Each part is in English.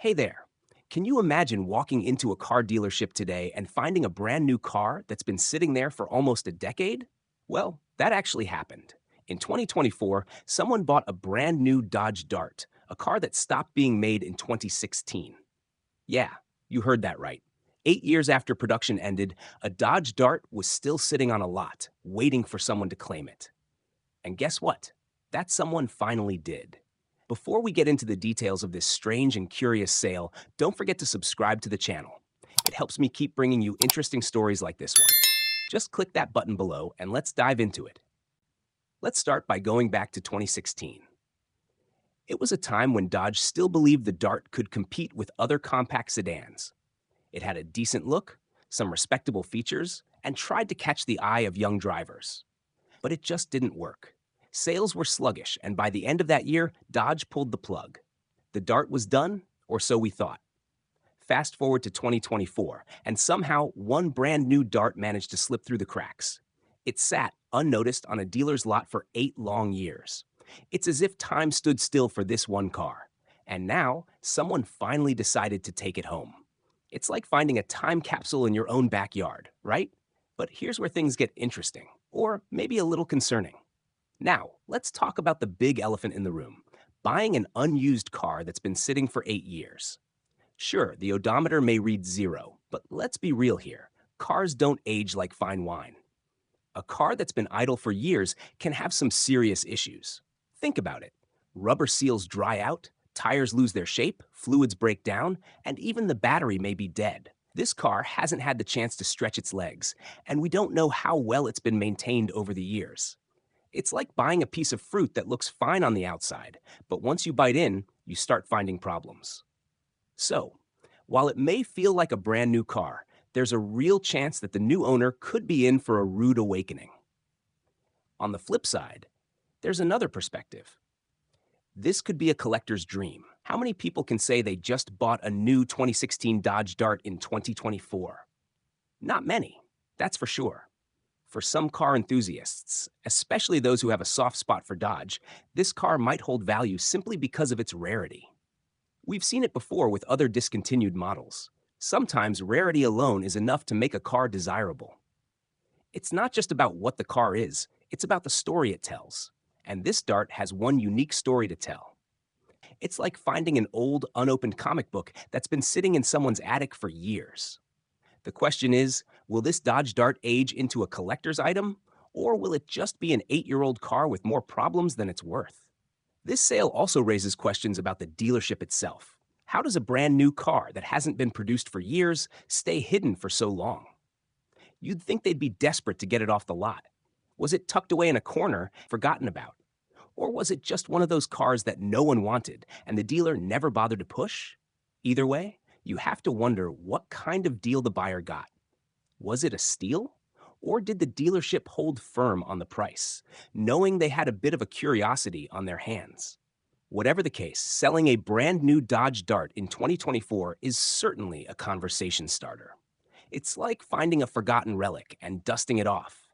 Hey there. Can you imagine walking into a car dealership today and finding a brand new car that's been sitting there for almost a decade? Well, that actually happened. In 2024, someone bought a brand new Dodge Dart, a car that stopped being made in 2016. Yeah, you heard that right. 8 years after production ended, a Dodge Dart was still sitting on a lot, waiting for someone to claim it. And guess what? That someone finally did. Before we get into the details of this strange and curious sale, don't forget to subscribe to the channel. It helps me keep bringing you interesting stories like this one. Just click that button below and let's dive into it. Let's start by going back to 2016. It was a time when Dodge still believed the Dart could compete with other compact sedans. It had a decent look, some respectable features, and tried to catch the eye of young drivers. But it just didn't work. Sales were sluggish, and by the end of that year, Dodge pulled the plug. The Dart was done, or so we thought. Fast forward to 2024, and somehow one brand new Dart managed to slip through the cracks. It sat unnoticed on a dealer's lot for 8 long years. It's as if time stood still for this one car. And now, someone finally decided to take it home. It's like finding a time capsule in your own backyard, right? But here's where things get interesting, or maybe a little concerning. Now, let's talk about the big elephant in the room, buying an unused car that's been sitting for 8 years. Sure, the odometer may read 0, but let's be real here. Cars don't age like fine wine. A car that's been idle for years can have some serious issues. Think about it. Rubber seals dry out, tires lose their shape, fluids break down, and even the battery may be dead. This car hasn't had the chance to stretch its legs, and we don't know how well it's been maintained over the years. It's like buying a piece of fruit that looks fine on the outside, but once you bite in, you start finding problems. So, while it may feel like a brand new car, there's a real chance that the new owner could be in for a rude awakening. On the flip side, there's another perspective. This could be a collector's dream. How many people can say they just bought a new 2016 Dodge Dart in 2024? Not many, that's for sure. For some car enthusiasts, especially those who have a soft spot for Dodge, this car might hold value simply because of its rarity. We've seen it before with other discontinued models. Sometimes rarity alone is enough to make a car desirable. It's not just about what the car is, it's about the story it tells. And this Dart has one unique story to tell. It's like finding an old, unopened comic book that's been sitting in someone's attic for years. The question is, will this Dodge Dart age into a collector's item, or will it just be an 8-year-old car with more problems than it's worth? This sale also raises questions about the dealership itself. How does a brand new car that hasn't been produced for years stay hidden for so long? You'd think they'd be desperate to get it off the lot. Was it tucked away in a corner, forgotten about? Or was it just one of those cars that no one wanted and the dealer never bothered to push? Either way, you have to wonder what kind of deal the buyer got. Was it a steal? Or did the dealership hold firm on the price, knowing they had a bit of a curiosity on their hands? Whatever the case, selling a brand new Dodge Dart in 2024 is certainly a conversation starter. It's like finding a forgotten relic and dusting it off,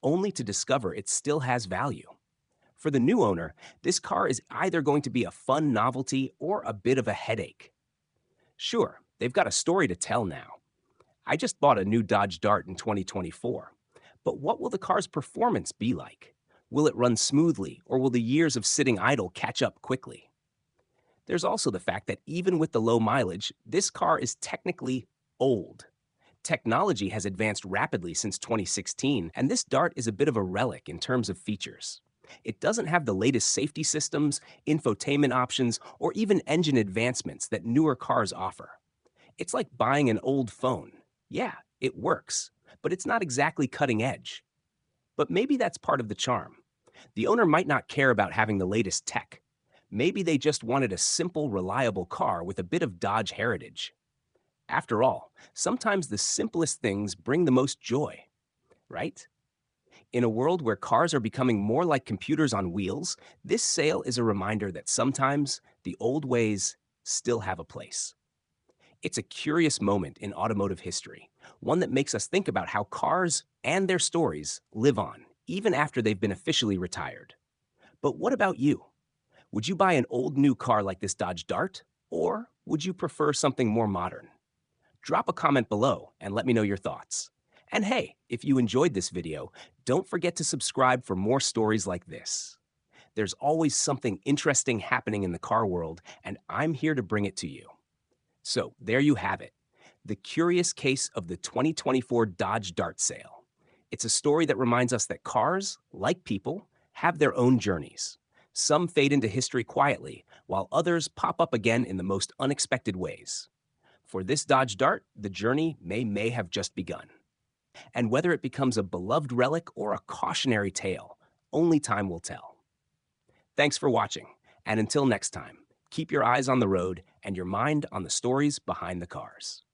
only to discover it still has value. For the new owner, this car is either going to be a fun novelty or a bit of a headache. Sure, they've got a story to tell now. I just bought a new Dodge Dart in 2024. But what will the car's performance be like? Will it run smoothly, or will the years of sitting idle catch up quickly? There's also the fact that even with the low mileage, this car is technically old. Technology has advanced rapidly since 2016, and this Dart is a bit of a relic in terms of features. It doesn't have the latest safety systems, infotainment options, or even engine advancements that newer cars offer. It's like buying an old phone. Yeah, it works, but it's not exactly cutting edge. But maybe that's part of the charm. The owner might not care about having the latest tech. Maybe they just wanted a simple, reliable car with a bit of Dodge heritage. After all, sometimes the simplest things bring the most joy, right? In a world where cars are becoming more like computers on wheels, this sale is a reminder that sometimes the old ways still have a place. It's a curious moment in automotive history, one that makes us think about how cars and their stories live on, even after they've been officially retired. But what about you? Would you buy an old new car like this Dodge Dart? Or Would you prefer something more modern? Drop a comment below and let me know your thoughts. And hey, if you enjoyed this video, don't forget to subscribe for more stories like this. There's always something interesting happening in the car world, and I'm here to bring it to you. So, there you have it, the curious case of the 2024 Dodge Dart sale. It's a story that reminds us that cars, like people, have their own journeys. Some fade into history quietly, while others pop up again in the most unexpected ways. For this Dodge Dart, the journey may have just begun. And whether it becomes a beloved relic or a cautionary tale, only time will tell. Thanks for watching, and until next time, keep your eyes on the road and your mind on the stories behind the cars.